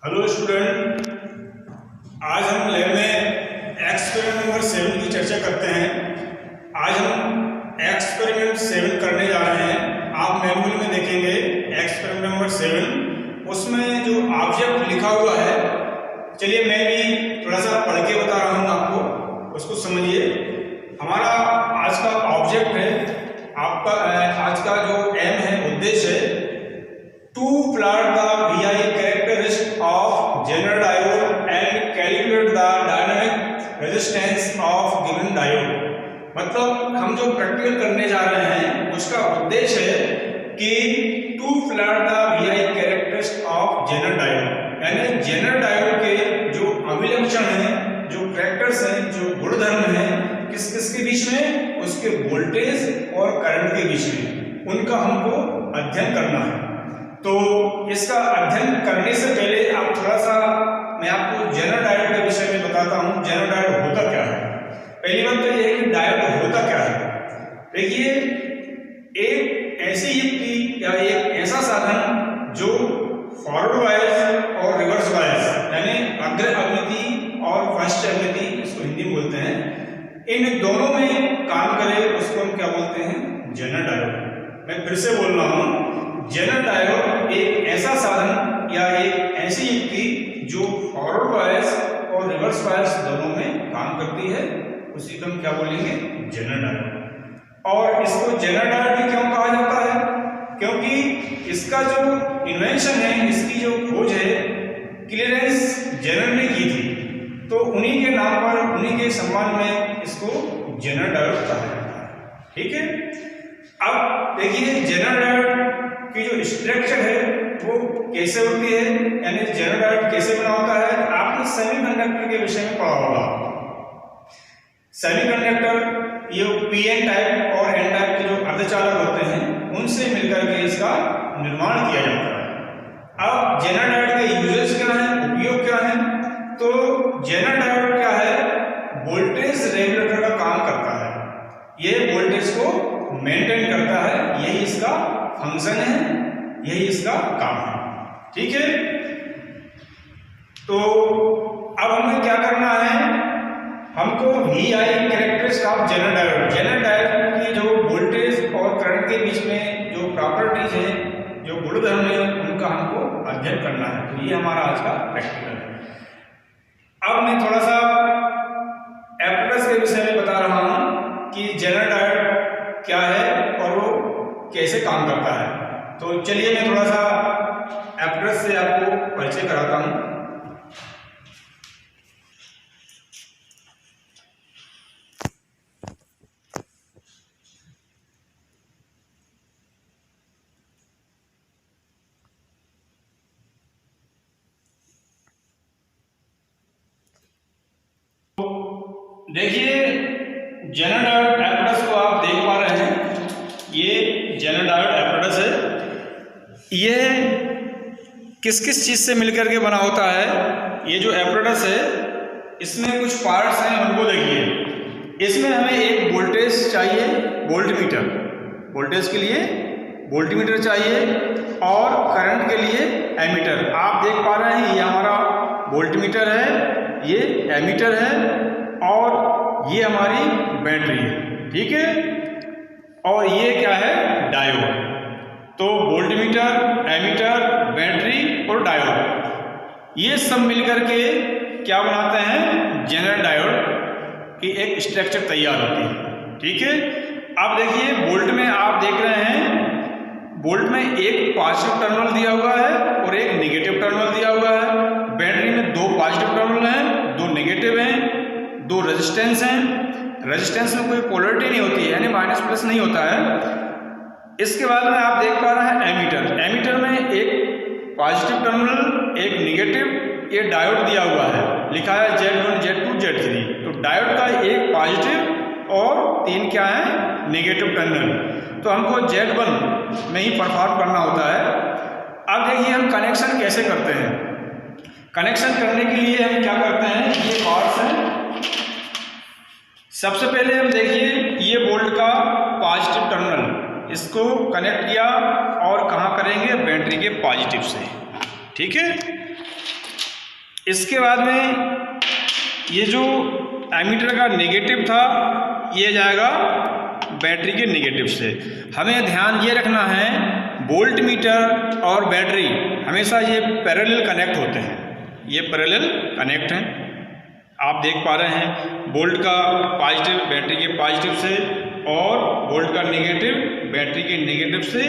Hello student, आज हम lab में एक्सपेरिमेंट नंबर 7 की चर्चा करते हैं। आज हम एक्सपेरिमेंट 7 करने जा रहे हैं। आप मैनुअल में देखेंगे एक्सपेरिमेंट नंबर 7, उसमें जो ऑब्जेक्ट लिखा हुआ है, चलिए मैं भी थोड़ा सा पढ़ के बता रहा हूँ आपको, उसको समझिए। हमारा आज का ऑब्जेक्ट है, आपका आज का जो एम है, उद्देश्य है to plot the VI characteristic of general diode and calculate the dynamic resistance of given diode। मतलब हम जो प्रैक्टिकल करने जा रहे हैं उसका उद्देश्य है कि to plot the VI characteristic of general diode, यानी जनरल डायोड के जो अभिलक्षण हैं, जो कैरेक्टर्स हैं, जो गुणधर्म हैं, किस किस के बीच में, उसके वोल्टेज और करंट के बीच में, उनका हमको अध्ययन करना है। तो इसका अध्ययन करने से पहले आप थोड़ा सा मैं आपको जनरल डायोड के विषय में बताता हूं। जनरल डायोड होता क्या है? पहली बात तो ये है कि डायोड होता क्या है। देखिए, एक ऐसी युक्ति या एक ऐसा साधन जो फॉरवर्ड बायस और रिवर्स बायस, यानी अग्र अवनति और पश्च अवनति, इसको हिंदी में बोलते हैं, इन दोनों में काम करे, उसको हम क्या बोलते हैं? General diode. मैं फिर से बोल रहा हूं, जनरल डायोड एक ऐसा साधन या एक ऐसी युक्ति जो फॉरवर्ड बायस और रिवर्स बायस दोनों में काम करती है, उसी को हम क्या बोलेंगे? General diode. और इसको जनरल डायोड भी क्यों कहा जाता है? क्योंकि इसका जो इन्वेंशन है, इसकी जो खोज है, क्लीरेंस जेनर ने की थी, तो उन्हीं के नाम पर, उन्हीं के सम्मान में इसको जनरल डायोड कहा जाता है। ठीक है, अब देखिए जनरल डायोड की जो स्ट्रक्चर है वो कैसे होती है, यानी जनरल डायोड कैसे बना होता है। आपने सेमीकंडक्टर के विषय में पढ़ा होगा। सेमीकंडक्टर ये पीएन टाइप और एन टाइप के जो अर्धचालक होते हैं, उनसे मिलकर के इसका निर्माण किया जाता है। अब जनरल डायोड के यूजेस क्या है, उपयोग क्या है? तो जनरल डायोड क्या है? वोल्टेज रेगुलेटर का काम करता है। ये वोल्टेज को मेंटेन करता है, यही इसका फंक्शन है, यही इसका काम है। ठीक है, तो अब हमें क्या करना है? हमको VI characteristic of general diode, general diode की जो वोल्टेज और करंट के बीच में जो प्रॉपर्टीज है, जो गुणधर्म है, उनका हमको अध्ययन करना है। तो ये हमारा आज का प्रैक्टिकल है। अब मैं थोड़ा सा एपरेटस के विषय में बता रहा हूं कि जनरल डायोड क्या है और वो कैसे काम करता है। तो चलिए मैं थोड़ा सा एपरेटस से आपको परिचय कराता हूं। देखिए, जनरल डायोड एपरेटस को आप देख पा रहे हैं, ये जनरल डायोड एपरेटस है। ये किस किस चीज से मिलकर के बना होता है? ये जो एपरेटस है, इसमें कुछ पार्ट्स हैं, उनको देखिए। इसमें हमें एक वोल्टेज चाहिए, वोल्टमीटर, वोल्टेज के लिए वोल्टमीटर चाहिए, और करंट के लिए एमीटर। आप देख पा रहे हैं, ये हमारा वोल्टमीटर है, ये एमीटर है, और ये हमारी बैटरी है। ठीक है, और ये क्या है? डायोड। तो वोल्टमीटर, एमीटर, बैटरी और डायोड, ये सब मिलकर के क्या बनाते हैं? जनरल डायोड की एक स्ट्रक्चर तैयार होती है। ठीक है, अब देखिए, वोल्ट में आप देख रहे हैं, वोल्ट में एक पॉजिटिव टर्मिनल दिया हुआ है और एक नेगेटिव टर्मिनल दिया हुआ है। बैटरी में दो पॉजिटिव टर्मिनल हैं, दो नेगेटिव हैं, दो रेजिस्टेंस हैं। रेजिस्टेंस में कोई पोलरिटी नहीं होती है, यानी माइनस प्लस नहीं होता है। इसके बाद में आप देख पा रहे हैं एमीटर। एमीटर में एक पॉजिटिव टर्मिनल, एक नेगेटिव, ये डायोड दिया हुआ है, लिखा है Z1, Z2, Z3। तो डायोड का एक पॉजिटिव और 3 क्या है? Negative terminal. तो हमको Z1 में ही परफॉर्म करना होता है। अब देखिए, हम कनेक्शन कैसे करते हैं। कनेक्शन करने के लिए हम क्या करते हैं? ये पार्ट्स हैं। सबसे पहले हम देखिए, ये वोल्ट का पॉजिटिव टर्मिनल, इसको कनेक्ट किया, और कहाँ करेंगे? बैटरी के पॉजिटिव से। ठीक है, इसके बाद में ये जो एमीटर का नेगेटिव था ये जाएगा बैटरी के नेगेटिव से। हमें ध्यान ये रखना है वोल्ट मीटर और बैटरी हमेशा ये पैरेलल कनेक्ट होते हैं, ये पैरेलल कनेक्ट हैं। आप देख पा रहे हैं वोल्ट का पॉजिटिव बैटरी के पॉजिटिव से और वोल्ट का नेगेटिव बैटरी के नेगेटिव से,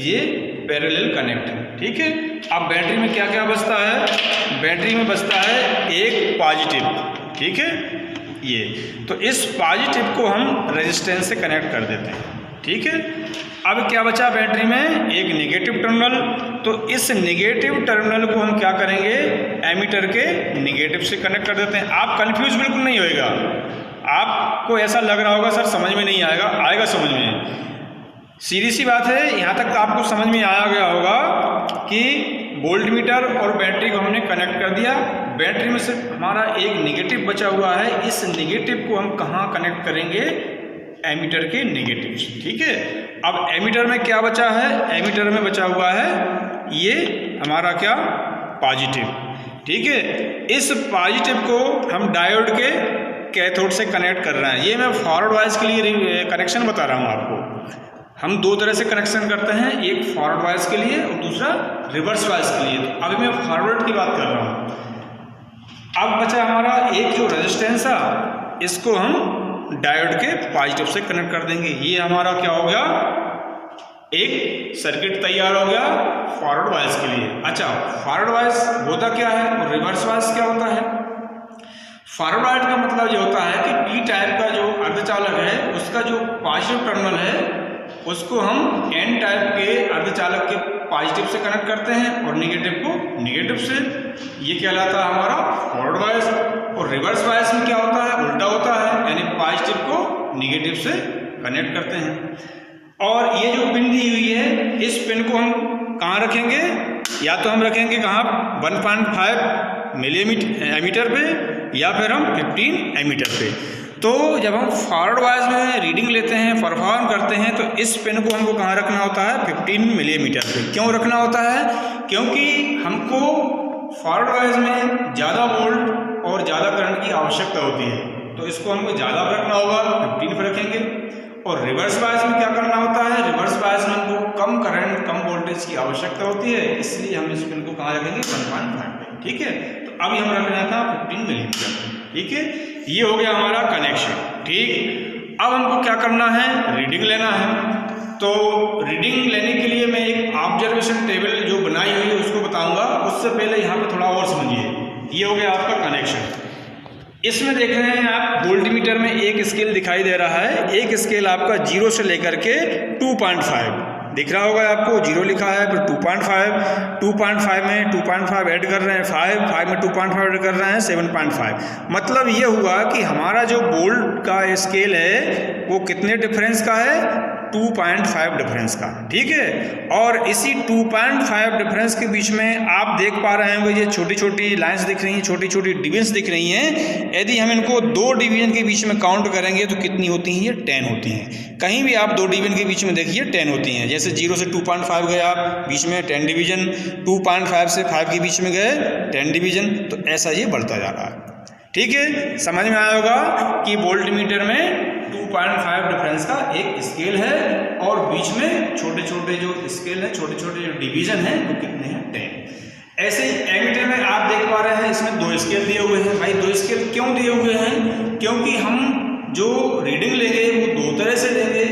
ये पैरेलल कनेक्ट है। ठीक है, अब बैटरी में क्या क्या बचता है, बैटरी में बचता है एक पॉजिटिव। ठीक है, ये तो इस पॉजिटिव को हम रेजिस्टेंस से कनेक्ट कर देते हैं। ठीक है, अब क्या बचा बैटरी में, एक नेगेटिव टर्मिनल। तो इस नेगेटिव टर्मिनल को हम क्या करेंगे, एमीटर के नेगेटिव से कनेक्ट कर देते हैं। आप कंफ्यूज बिल्कुल नहीं होएगा, आपको ऐसा लग रहा होगा सर समझ में नहीं आएगा, आएगा समझ में। सीधी सी बात है, यहाँ तक आपको समझ में आया गया होगा कि वोल्ट मीटर और बैटरी को हमने कनेक्ट कर दिया। बैटरी में सिर्फ हमारा एक नेगेटिव बचा हुआ है, इस नेगेटिव को हम कहाँ कनेक्ट करेंगे, एमीटर के नेगेटिव से। ठीक है, अब एमीटर में क्या बचा है, एमीटर में बचा हुआ है ये हमारा क्या, पॉजिटिव। ठीक है, इस पॉजिटिव को हम डायोड के कैथोड से कनेक्ट कर रहे हैं। ये मैं फॉरवर्ड वाइज के लिए कनेक्शन बता रहा हूँ आपको। हम दो तरह से कनेक्शन करते हैं, एक फॉरवर्ड वाइज के लिए और दूसरा रिवर्स वाइज के लिए। तो अभी मैं फॉरवर्ड की बात कर रहा हूँ। अब बचा हमारा एक जो रेजिस्टेंस है, इसको हम डायोड के पॉजिटिव से कनेक्ट कर देंगे। ये हमारा क्या हो गया, एक सर्किट तैयार हो गया फॉरवर्ड वाइज के लिए। अच्छा, फॉरवर्ड वाइज होता क्या है और रिवर्स वाइज क्या होता है। फॉरवर्ड वाइज का मतलब ये होता है कि पी टाइप का जो अर्धचालक है उसका जो पॉजिटिव टर्मिनल है उसको हम एन टाइप के अर्धचालक के पॉजिटिव से कनेक्ट करते हैं और नेगेटिव को नेगेटिव से। ये कहलाता है हमारा फॉरवर्ड वाइज। और रिवर्स वाइज में क्या होता है, उल्टा होता है, यानी पॉजिटिव को नेगेटिव से कनेक्ट करते हैं। और ये जो पिन दी हुई है, इस पिन को हम कहाँ रखेंगे, या तो हम रखेंगे कहाँ, 1.5 मिली एमीटर पे या फिर हम 15 एमीटर पे। तो जब हम फॉरवर्ड वाइज में रीडिंग लेते हैं, परफॉर्म करते हैं, तो इस पिन को हमको कहाँ रखना होता है, 15 मिलीमीटर पे। क्यों रखना होता है, क्योंकि हमको फॉरवर्ड वाइज में ज़्यादा वोल्ट और ज़्यादा करंट की आवश्यकता होती है, तो इसको हमको ज़्यादा रखना होगा, 15 पे रखेंगे। और रिवर्स वाइज में क्या करना होता है, रिवर्स वाइज में हमको कम करंट कम वोल्टेज की आवश्यकता होती है, इसलिए हम इस पिन को कहाँ रखेंगे, 1.5 पे। ठीक है, तो अभी हम रख रहे था 15 मिलीमीटर। ठीक है, ये हो गया हमारा कनेक्शन। ठीक, अब हमको क्या करना है, रीडिंग लेना है। तो रीडिंग लेने के लिए मैं एक ऑब्जर्वेशन टेबल जो बनाई हुई है उसको बताऊंगा। उससे पहले यहाँ पे थोड़ा और समझिए। ये हो गया आपका कनेक्शन। इसमें देख रहे हैं आप वोल्टमीटर में एक स्केल दिखाई दे रहा है। एक स्केल आपका 0 से लेकर के 2.5 दिख रहा होगा आपको, 0 लिखा है, फिर 2.5 में 2.5 ऐड कर रहे हैं 5 में 2.5 ऐड कर रहे हैं 7.5। मतलब ये हुआ कि हमारा जो वोल्ट का स्केल है वो कितने डिफरेंस का है, 2.5 डिफरेंस का। ठीक है, और इसी 2.5 डिफरेंस के बीच में आप देख पा रहे होंगे ये छोटी छोटी लाइंस दिख रही हैं, छोटी छोटी डिवीजन्स दिख रही हैं। यदि हम इनको 2 डिवीजन के बीच में काउंट करेंगे तो कितनी होती हैं, ये 10 होती हैं। कहीं भी आप 2 डिवीजन के बीच में देखिए 10 होती हैं। जैसे 0 से 2.5 गए आप, बीच में 10 डिवीजन, 2.5 से 5 के बीच में गए 10 डिवीजन, तो ऐसा ये बढ़ता जा रहा है। ठीक है, समझ में आया होगा कि वोल्टमीटर में 2.5 डिफरेंस का एक स्केल है और बीच में छोटे छोटे जो स्केल है, छोटे छोटे जो डिवीजन है वो कितने हैं, 10। ऐसे ही एमीटर में आप देख पा रहे हैं इसमें 2 स्केल दिए हुए हैं। भाई 2 स्केल क्यों दिए हुए हैं, क्योंकि हम जो रीडिंग लेंगे वो 2 तरह से लेंगे,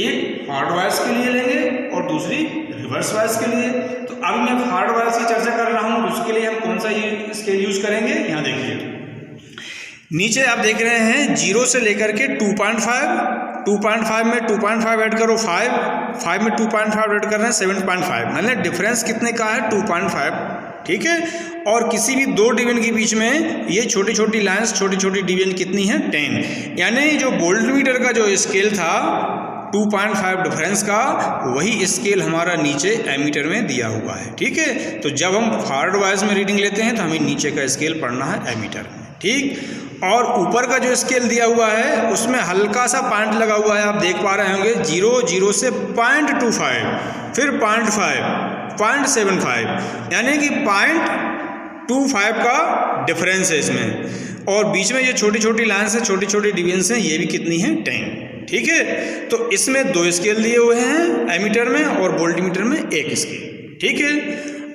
एक फॉरवर्ड वाइज के लिए लेंगे और दूसरी रिवर्स वाइज के लिए। तो अब मैं फॉरवर्ड वाइज की चर्चा कर रहा हूँ, उसके लिए हम कौन सा स्केल यूज करेंगे, यहाँ देखिए नीचे आप देख रहे हैं 0 से लेकर के 2.5 में 2.5 ऐड करो 5 में 2.5 ऐड कर रहे हैं 7.5, मतलब डिफरेंस कितने का है, 2.5। ठीक है, और किसी भी 2 डिवीजन के बीच में ये छोटी छोटी लाइंस, छोटी छोटी डिवीजन कितनी है, 10। यानी जो वोल्टमीटर का जो स्केल था 2.5 डिफरेंस का, वही स्केल हमारा नीचे एमीटर में दिया हुआ है। ठीक है, तो जब हम फॉरवर्ड वाइज में रीडिंग लेते हैं तो हमें नीचे का स्केल पढ़ना है एमीटर में। ठीक, और ऊपर का जो स्केल दिया हुआ है उसमें हल्का सा पॉइंट लगा हुआ है, आप देख पा रहे होंगे 0 से 0.25, फिर 0.5, 0.75, यानी कि 25 का डिफरेंस है इसमें, और बीच में ये छोटी छोटी लाइन्स हैं, छोटी छोटी डिवीजन्स हैं, ये भी कितनी है 10। ठीक है, तो इसमें 2 स्केल दिए हुए हैं एमीटर में और वोल्टमीटर में 1 स्केल। ठीक है,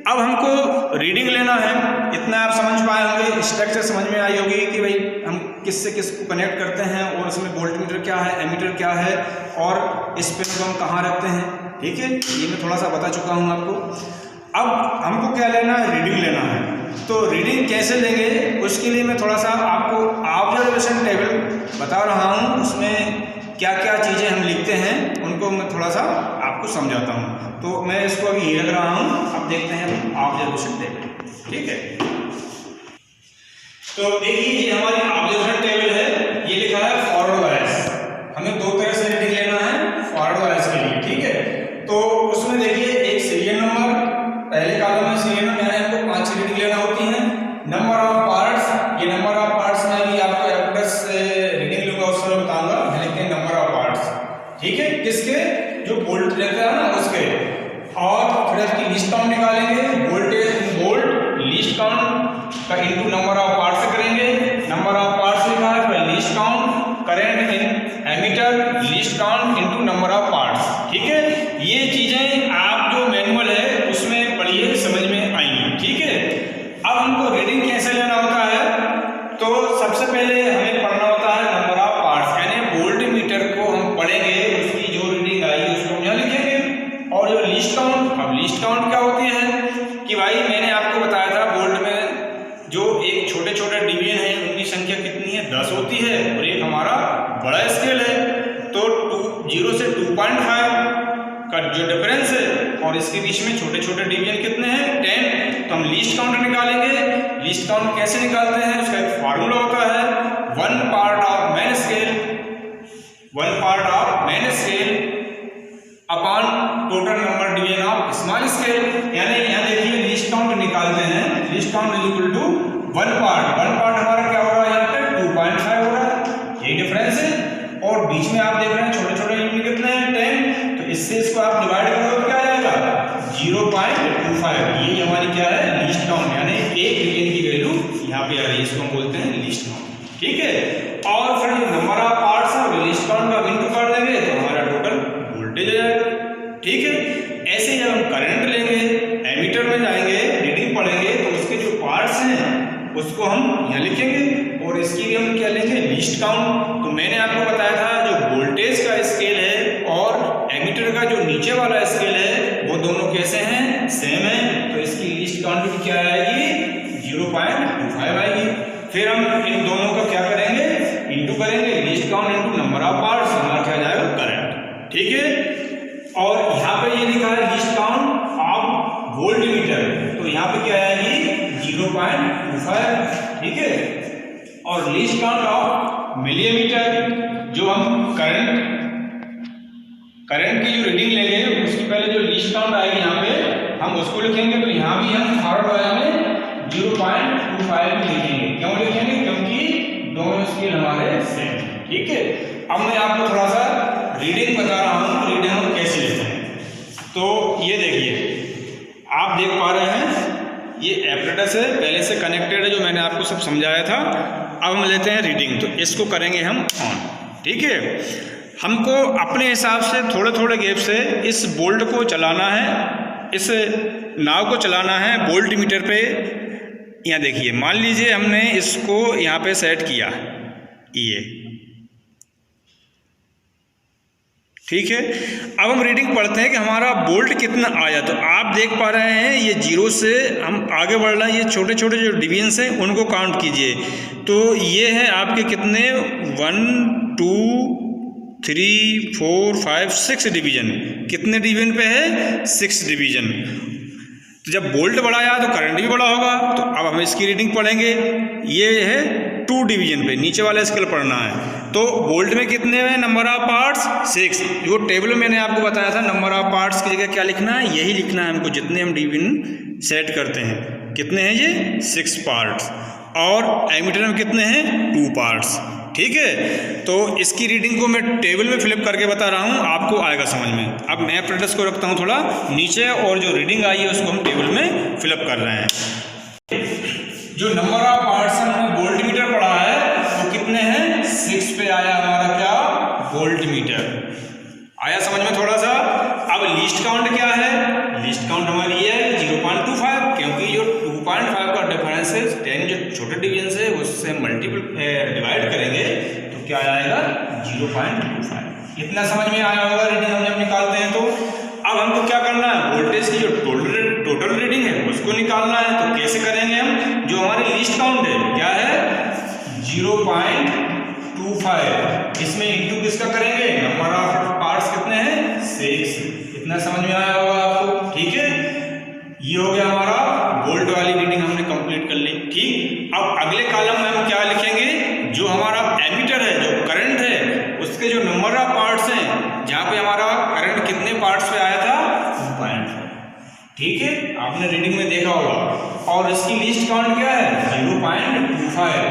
अब हमको रीडिंग लेना है। इतना आप समझ पाए होंगे, स्ट्रक्चर समझ में आई होगी कि भाई हम किससे किसको कनेक्ट करते हैं और उसमें वोल्टमीटर क्या है, एमीटर क्या है और इस पेन को हम कहाँ रखते हैं। ठीक है, ये मैं थोड़ा सा बता चुका हूँ आपको। अब हमको क्या लेना है, रीडिंग लेना है। तो रीडिंग कैसे लेंगे उसके लिए मैं थोड़ा सा आपको ऑब्जर्वेशन टेबल बता रहा हूँ, उसमें क्या क्या चीज़ें हम लिखते हैं उनको मैं थोड़ा सा आपको समझाता हूँ। तो मैं इसको अभी ये लग रहा हूँ, अब देखते हैं अभी ऑब्जर्वेशन टेबल। ठीक है, तो देखिए ये हमारी ऑब्जर्वेशन टेबल है, ये लिखा है फॉरवर्ड बायस। हमें 2 तरह से रीडिंग लेना है फॉरवर्ड बायस के लिए। ठीक है, तो उसमें देखिए एक सीरियल नंबर, पहले कॉलम में सीरियल नंबर यानी हमको 5 रीडिंग लेना होती है। नंबर ऑफ पार्ट्स, ये नंबर ऑफ पार्ट्स में भी आपको एप्रेस रीडिंग लूंगा उस समय बताऊंगा, लेकिन नंबर ऑफ पार्ट्स। ठीक है, किसके, जो वोल्ट रहता है ना उसके। और फिर इसकी लीस्ट काउंट निकालेंगे, voltage in volt, least count का इनटू नंबर ऑफ पार्ट्स करेंगे। नंबर ऑफ पार्ट्स लिखा है, फिर least count, current in ammeter, least count into number of parts. ठीक है, ये चीजें आप जो मैनुअल है उसमें पढ़िए, समझ में आएंगी। ठीक है, अब हमको रीडिंग कैसे लेना होता है, तो सबसे पहले हमें पढ़ना होता है नंबर ऑफ पार्ट्स, यानी वोल्टमीटर को हम पढ़ेंगे, उसकी जो रीडिंग आई उसको हम यहाँ लिखेंगे। और जो लीस्ट काउंट, अब लीस्ट काउंट क्या होती है कि भाई मैंने आपको बताया था वोल्ट में जो एक छोटे छोटे डिवीजन है उनकी संख्या कितनी है, 10 होती है, और एक हमारा बड़ा स्केल है। तो 0 से 2.5 का जो डिफरेंस है और इसके बीच में छोटे छोटे डिवीजन कितने हैं, 10। तो हम लीस्ट काउंट निकालेंगे। लीस्ट काउंट कैसे निकालते हैं, उसका एक फार्मूला होता है, 1 part of main scale, 1 part of main scale upon total number division of small scale. यानी यहाँ देखिए लीस्ट काउंट निकालते हैं, least count is equal to 1 part. 1 part हमारा क्या हो रहा है, यहाँ पे 2.5 हो रहा है, यही डिफरेंस है। और बीच में आप देख रहे हैं छोटे छोटे यूनिट कितने हैं, 10। तो इससे इसको आप डिवाइड करोगे तो क्या आ जाएगा, 0.25। ये हमारी क्या है, लीस्ट काउंट, यानी एक डिवीजन की वैल्यू यहाँ पे आ रही है, इसको हम बोलते हैं लीस्ट काउंट। ठीक है, और फिर जो नंबर ऑफ पार्ट्स है लीस्ट काउंट का इनटू कर देंगे तो हमारा टोटल वोल्टेज आ जाएगा। ठीक है, ऐसे ही जब हम करंट लेंगे, एमीटर में जाएंगे, रीडिंग पढ़ेंगे, तो उसके जो पार्ट्स हैं उसको हम यहाँ लिखेंगे और इसकी भी हम क्या लेंगे, लीस्ट काउंट। तो मैंने आपको बताया था जो वोल्टेज का स्केल है और एमीटर का जो नीचे वाला स्केल है वो दोनों कैसे हैं, सेम है। तो इसकी लीस्ट काउंट भी क्या आएगी, 0.25 आएगी। फिर हम इन दोनों का क्या करेंगे, इंटू करेंगे, least count into number of parts, हमारा क्या जाएगा, करंट। ठीक है, और यहाँ पे ये लिखा है लीस्ट काउंट ऑफ वोल्टमीटर, तो यहाँ पे क्या आएगी, 0.25। ठीक है, और लीस्ट काउंट ऑफ मिलीमीटर, जो हम करंट की जो रीडिंग लेंगे उसकी पहले जो लीस्ट काउंट आएगी यहाँ पे हम उसको लिखेंगे। तो यहाँ भी हम फॉरवर्ड वाले में 0.25 लिखेंगे। क्यों लिखेंगे, क्योंकि दोनों स्केल हमारे सेम है। ठीक है, अब मैं आपको थोड़ा सा रीडिंग बता रहा हूँ, रीडिंग हम कैसे लेते हैं। तो ये देखिए, आप देख पा रहे हैं ये एपरेटस है, पहले से कनेक्टेड है, जो मैंने आपको सब समझाया था। अब हम लेते हैं रीडिंग, तो इसको करेंगे हम ऑन। ठीक है, हमको अपने हिसाब से थोड़े थोड़े गैप से इस बोल्ट को चलाना है, इस नाव को चलाना है वोल्टमीटर पे। यहाँ देखिए, मान लीजिए हमने इसको यहाँ पे सेट किया, ये ठीक है। अब हम रीडिंग पढ़ते हैं कि हमारा वोल्ट कितना आया। तो आप देख पा रहे हैं ये 0 से हम आगे बढ़ रहे हैं, ये छोटे छोटे जो डिवीजन्स हैं उनको काउंट कीजिए। तो ये है आपके कितने, 1 2 3 4 5 6 डिवीजन। कितने डिवीजन पे है, 6 डिवीजन। तो जब वोल्ट बढ़ाया तो करंट भी बड़ा होगा। तो अब हम इसकी रीडिंग पढ़ेंगे, ये है 2 डिवीजन पे, नीचे वाला स्केल पढ़ना है। तो वोल्ट में कितने हैं, नंबर ऑफ पार्ट्स 6। जो टेबल में मैंने आपको बताया था नंबर ऑफ पार्ट्स की जगह क्या लिखना है, यही लिखना है हमको, जितने हम डिवीजन सेट करते हैं। कितने हैं ये, 6 पार्ट्स। और एमीटर में कितने हैं, 2 पार्ट्स। ठीक है, तो इसकी रीडिंग को मैं टेबल में फिलअप करके बता रहा हूँ, आपको आएगा समझ में। अब मैं एपरेटस को रखता हूँ थोड़ा नीचे, और जो रीडिंग आई है उसको हम टेबल में फिलअप कर रहे हैं। जो नंबर ऑफ पार्ट्स हमने वोल्ट मीटर पढ़ा है वो कितने हैं, 6 पे आया हमारा क्या, वोल्ट मीटर। आया समझ में थोड़ा सा। अब लीस्ट काउंट क्या है, लीस्ट काउंट हमारी ये है 0.25, क्योंकि जो 2.5 का डिफरेंस है 10 जो छोटे डिवीजन से उससे डिवाइड करेंगे तो क्या आएगा 0.25। इतना समझ में आया होगा। रीडिंग हम जब निकालते हैं तो अब हमको क्या करना है, वोल्टेज की जो टोटल रीडिंग है उसको निकालना है। तो कैसे करेंगे हम, जो हमारी लीस्ट काउंट है क्या है 0.25, इसमें इंटू किसका करेंगे, नंबर ऑफ पार्ट्स कितने हैं 6। इतना समझ में आया होगा आपको, ठीक है। ये हो गया हमारा वोल्ट वाली रीडिंग हमने कंप्लीट कर ली, ठीक। अब अगले कॉलम में हम क्या लिखेंगे, जो हमारा एमीटर है, जो करंट है, उसके जो नंबर ऑफ पार्ट्स हैं, जहाँ पे हमारा करंट कितने पार्ट्स पे आया था 2.5, ठीक है, आपने रीडिंग में देखा होगा। और इसकी लीस्ट काउंट क्या है 0.25,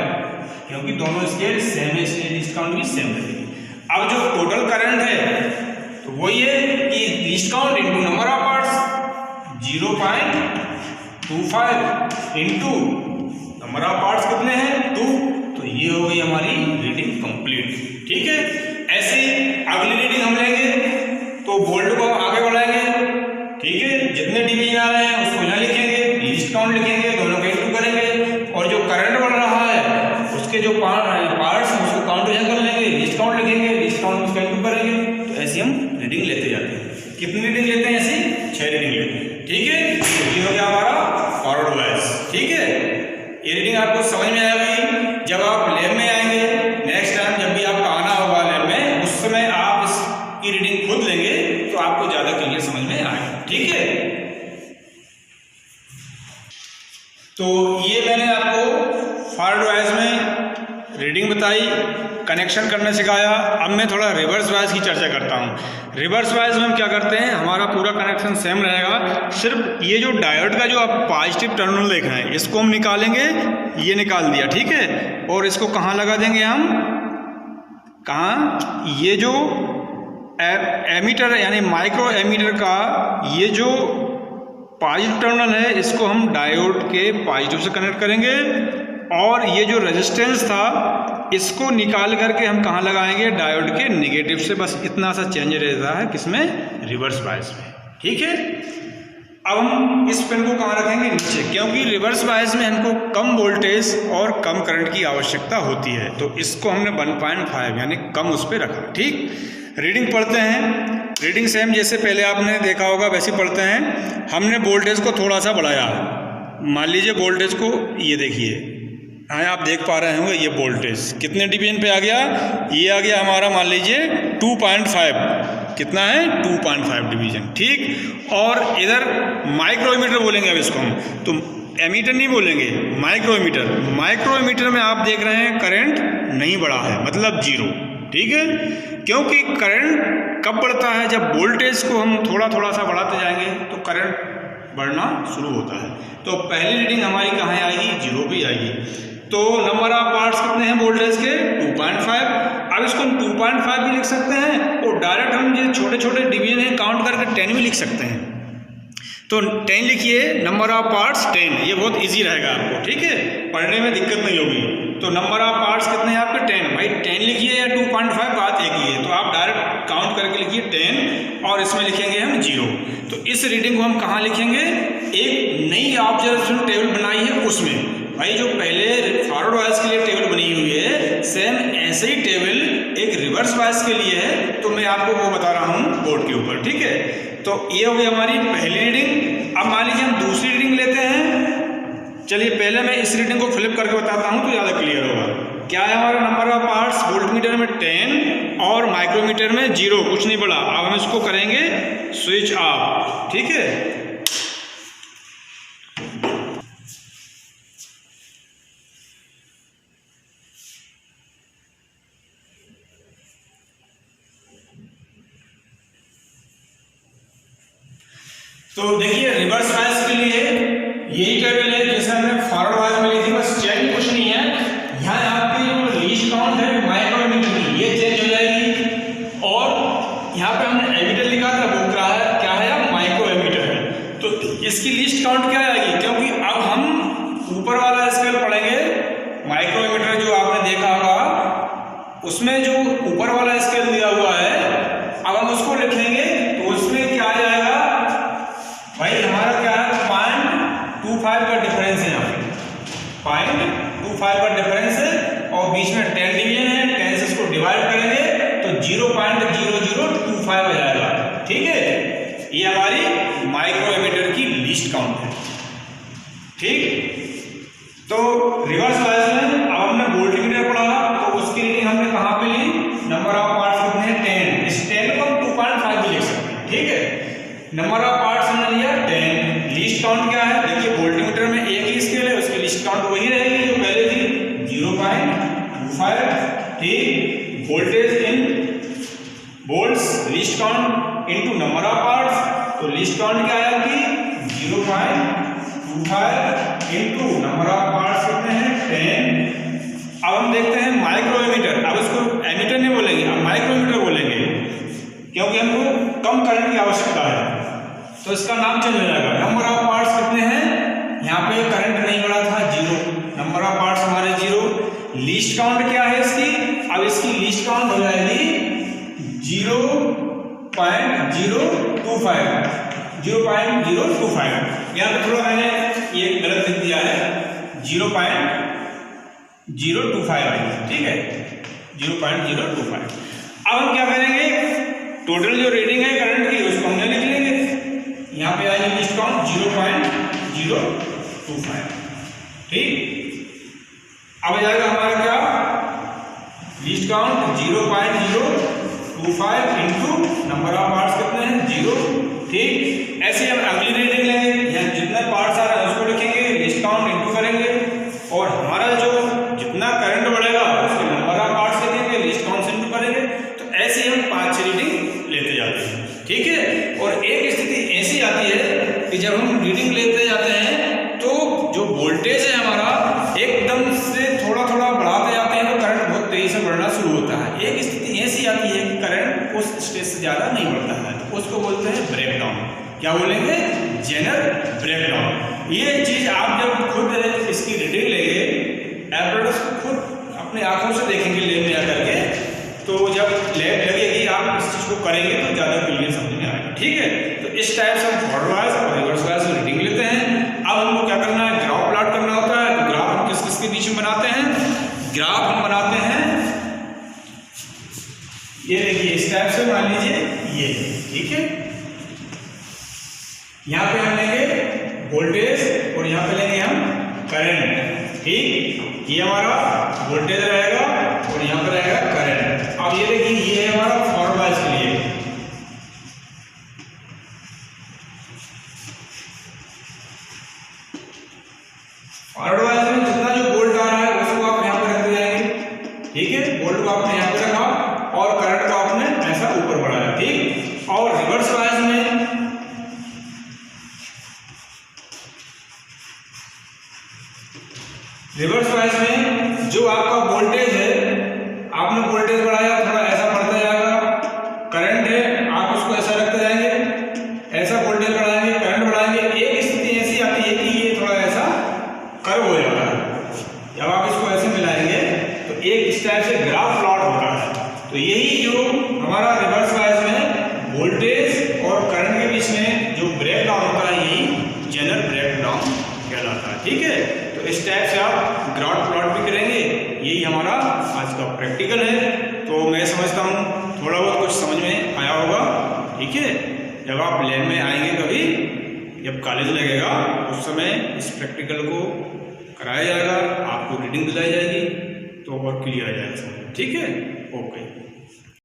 क्योंकि दोनों स्केल सेम है इसलिए लीस्ट काउंट भी सेम रहेगी। अब जो टोटल करंट है तो वही है कि least count into number of parts 0.25 into number of parts कितने हैं 2, तो ये हो गई हमारी रीडिंग कंप्लीट, ठीक है। ऐसे अगली रीडिंग हम लेंगे तो वोल्ट को आगे बढ़ाएंगे, ठीक है। जितने डिवीजन आ रहे हैं उसको यहाँ लिखेंगे, लीस्ट काउंट लिखेंगे, दोनों का इंटू करेंगे, और जो करंट बढ़ रहा है उसके जो पार्ट्स उसको काउंट यहाँ कर लेंगे, लीस्ट काउंट लिखेंगे, लीस्ट काउंट उसका इंटू करेंगे। तो ऐसे हम रीडिंग लेते जाते हैं। कितनी रीडिंग लेते हैं, ऐसी 6 रीडिंग लेते हैं, ठीक है। तो ये हो गया हमारा फॉरवर्ड वाइज, ठीक है। ये रीडिंग आपको समझ में आएगी जब आप लैब में आएंगे, नेक्स्ट टाइम जब भी आपका आना होगा लैब में, उस समय आप इसकी रीडिंग खुद लेंगे तो आपको ज्यादा क्लियर समझ में आएगा, ठीक है। तो ये मैंने आपको फॉरवर्ड वाइज में रीडिंग बताई, कनेक्शन करना सिखाया। अब मैं थोड़ा रिवर्स वाइज की चर्चा करता हूँ। रिवर्स वाइज में हम क्या करते हैं, हमारा पूरा कनेक्शन सेम रहेगा, सिर्फ ये जो डायोड का जो आप पॉजिटिव टर्मिनल देख रहे हैं इसको हम निकालेंगे, ये निकाल दिया, ठीक है। और इसको कहाँ लगा देंगे हम, कहाँ, ये जो एमीटर यानी माइक्रो एमीटर का ये जो पॉजिटिव टर्मिनल है इसको हम डायोड के पॉजिटिव से कनेक्ट करेंगे, और ये जो रेजिस्टेंस था इसको निकाल करके हम कहाँ लगाएंगे, डायोड के नेगेटिव से। बस इतना सा चेंज रहता है किसमें, रिवर्स बायस में, ठीक है। अब हम इस पेन को कहाँ रखेंगे, नीचे, क्योंकि रिवर्स बायस में हमको कम वोल्टेज और कम करंट की आवश्यकता होती है। तो इसको हमने 1.5 यानी कम उस पर रखा, ठीक। रीडिंग पढ़ते हैं, रीडिंग सेम जैसे पहले आपने देखा होगा वैसे पढ़ते हैं। हमने वोल्टेज को थोड़ा सा बढ़ाया, मान लीजिए वोल्टेज को, ये देखिए, हाँ आप देख पा रहे होंगे, ये वोल्टेज कितने डिवीजन पे आ गया, ये आ गया हमारा मान लीजिए 2.5, कितना है 2.5 डिवीजन, ठीक। और इधर माइक्रोमीटर बोलेंगे अब इसको हम, तो एमीटर नहीं बोलेंगे, माइक्रोमीटर। माइक्रोमीटर में आप देख रहे हैं करंट नहीं बढ़ा है, मतलब 0, ठीक है। क्योंकि करंट कब बढ़ता है, जब वोल्टेज को हम थोड़ा थोड़ा सा बढ़ाते जाएंगे तो करंट बढ़ना शुरू होता है। तो पहली रीडिंग हमारी कहाँ आएगी, 0 पे आएगी। तो नंबर ऑफ पार्ट्स कितने हैं वोल्टेज के, 2.5। अब इसको हम 2.5 भी लिख सकते हैं, और डायरेक्ट हम ये छोटे छोटे डिवीजन है काउंट करके 10 भी लिख सकते हैं। तो 10 लिखिए, नंबर ऑफ पार्ट्स 10, ये बहुत इजी रहेगा आपको, ठीक है, पढ़ने में दिक्कत नहीं होगी। तो नंबर ऑफ पार्ट्स कितने हैं आपके 10, भाई 10 लिखिए या 2.5, बात एक ही है। तो आप डायरेक्ट काउंट करके लिखिए 10, और इसमें लिखेंगे हम 0। तो इस रीडिंग को हम कहाँ लिखेंगे, एक नई ऑब्जर्वेशन टेबल बनाई है उसमें। भाई जो पहले फॉरवर्ड वाइज के लिए टेबल बनी हुई है, सेम ऐसे ही टेबल एक रिवर्स वाइज के लिए है, तो मैं आपको वो बता रहा हूँ बोर्ड के ऊपर, ठीक है। तो ये हो गई हमारी पहली रीडिंग। अब मान लीजिए हम दूसरी रीडिंग लेते हैं। चलिए पहले मैं इस रीडिंग को फ्लिप करके बताता हूँ तो ज़्यादा क्लियर होगा। क्या है हमारा नंबर ऑफ पार्ट्स, वोल्टमीटर में 10 और माइक्रोमीटर में 0, कुछ नहीं बढ़ा। अब हम इसको करेंगे स्विच ऑफ, ठीक है। तो देखिए रिवर्स वाइज के लिए यही टेबल है जैसे हमने फॉरवर्ड वाइज में ली थी, बस चेंज कुछ नहीं है। यहाँ आपकी जो लीस्ट काउंट है माइक्रोमीटर की, ये चेंज हो जाएगी। और यहाँ पे हमने एमीटर लिखा था, वो क्या है माइक्रो एमीटर है। तो इसकी लीस्ट काउंट क्या आएगी, क्योंकि अब हम ऊपर वाला स्केल उसमें जो ऊपर वाला स्केल दिया हुआ है अब हम उसको लिखेंगे तो उसमें क्या आ जाएगा भाई, हमारा क्या है 0.25 का डिफरेंस है, यहाँ पे 0.25 का डिफरेंस है और बीच में 10 डिवीजन है, 10 से इसको डिवाइड करेंगे तो 0.0025 आ जाएगा। ठीक है, ये हमारी माइक्रोमीटर की लीस्ट काउंट है। ठीक, तो रिवर्स वाइज में अब हमने वोल्टमीटर पढ़ा तो उसकी रीडिंग हमने कहाँ पे ली, नंबर ऑफ पार्ट्स कितने हैं 10, इस 10 को हम 2.5 भी लिख सकते हैं। ठीक है, नंबर ऑफ पार्ट्स हमने लिया 10, लीस्ट काउंट क्या है, देखिए वोल्टमीटर में एक ही स्केल है, उसकी लीस्ट काउंट वही रहेगी जो पहले थी 0.25। ठीक, voltage in volts least count into number of parts, तो लीस्ट काउंट क्या है आपकी 0.25 इनटू नंबर ऑफ पार्ट्स कितने हैं 10। अब हम देखते हैं माइक्रोमीटर, अब इसको एमीटर नहीं बोलेंगे, अब माइक्रोमीटर बोलेंगे क्योंकि हमको कम करंट की आवश्यकता है, तो इसका नाम चेंज हो जाएगा। नंबर ऑफ पार्ट्स कितने हैं, यहाँ पे करंट नहीं बढ़ा था 0, नंबर ऑफ पार्ट्स हमारे 0। लीस्ट काउंट क्या है इसकी, अब इसकी लीस्ट काउंट हो जाएगी 0.025। यहाँ पे थोड़ा मैंने ये गलत लिख दिया है, 0.025 आएगी। ठीक है, 0.025। अब हम क्या करेंगे, टोटल जो रीडिंग है करंट की उसको हमने लिख लेंगे, यहाँ पे आएगी लीस्ट काउंट 0.025। ठीक, अब जाएगा हमारा क्या, least count 0.025 into number of parts कितने हैं 0। ठीक, ऐसे हम अगली रीडिंग लेंगे, यहाँ जितने पार्ट्स आ रहे हैं उसको लिखेंगे, लिस्ट काउंट इनटू करेंगे और हमारा जो जितना करंट बढ़ेगा उसके नंबर ऑफ पार्ट्स लिखेंगे, लिस्ट काउंट से इनटू करेंगे। तो ऐसे हम 5-6 रीडिंग लेते जाते हैं। ठीक है, और एक स्थिति ऐसी आती है कि जब हम रीडिंग लेते जाते हैं तो जो वोल्टेज है हमारा एकदम से थोड़ा थोड़ा बढ़ाते जाते हैं तो करंट बहुत तेजी से बढ़ना शुरू होता है। एक स्थिति ऐसी आती है कि करंट उस स्टेज से ज़्यादा नहीं बढ़ता है, तो उसको बोलते हैं ब्रेकडाउन। क्या बोलेंगे, जेनर ब्रेकडाउन। ये चीज़ आप जब खुद इसकी रीडिंग लेंगे, एप्रेटस को खुद अपने आंखों से देखेंगे लैब में आकर के, तो जब लैब लगेगी आप इस चीज़ को करेंगे तो ज़्यादा क्लियर समझ में आएगा। ठीक है, तो इस टाइप से हम फॉरवर्ड वाइज और रिवर्स वाइज रीडिंग लेते हैं। अब हमको क्या करना है, ग्राफ प्लॉट करना होता है। तो ग्राफ हम किस किस के बीच में बनाते हैं, ग्राफ हम बनाते हैं ये देखिए इस टाइप से, मान लीजिए ये। ठीक है, यहाँ पे हम लेंगे वोल्टेज और यहाँ पे लेंगे हम करंट। ठीक, ये हमारा वोल्टेज रहेगा और यहाँ पे रहेगा करंट। अब ये देखिए ये है हमारा फॉरवर्ड वाइज के लिए। फॉरवर्ड वाइज में जितना जो वोल्ट आ रहा है उसको आप यहाँ पे रखते जाएंगे। ठीक है, वोल्ट को आपने यहाँ पे रखा और करंट को आपने ऐसा ऊपर बढ़ाया। ठीक, और रिवर्स वाइज में जो आपका वोल्टेज है, आपने वोल्टेज बढ़ाया थोड़ा ऐसा बढ़ता जाएगा, करंट है आप उसको ऐसा रखते जाएंगे, ऐसा वोल्टेज बढ़ाएंगे, करंट बढ़ाएंगे। एक स्थिति ऐसी आती है कि ये थोड़ा ऐसा कर्व हो जाता है, जब आप इसको ऐसे मिलाएंगे तो एक इस टाइप से ग्राफ प्लॉट होता है। तो यही जो हमारा रिवर्स वाइज में वोल्टेज और करंट के बीच में जो ब्रेकडाउन होता है यही जेनर ब्रेकडाउन कहलाता है। ठीक है, तो इस टाइप से आप ग्राफ प्लॉट भी करेंगे। यही हमारा आज का प्रैक्टिकल है। तो मैं समझता हूँ थोड़ा बहुत कुछ समझ में आया होगा। ठीक है, जब आप लैब में आएंगे कभी, जब कॉलेज लगेगा उस समय इस प्रैक्टिकल को कराया जाएगा, आपको रीडिंग दिलाई जाएगी तो और क्लियर आ जाएगा। ठीक है, ओके।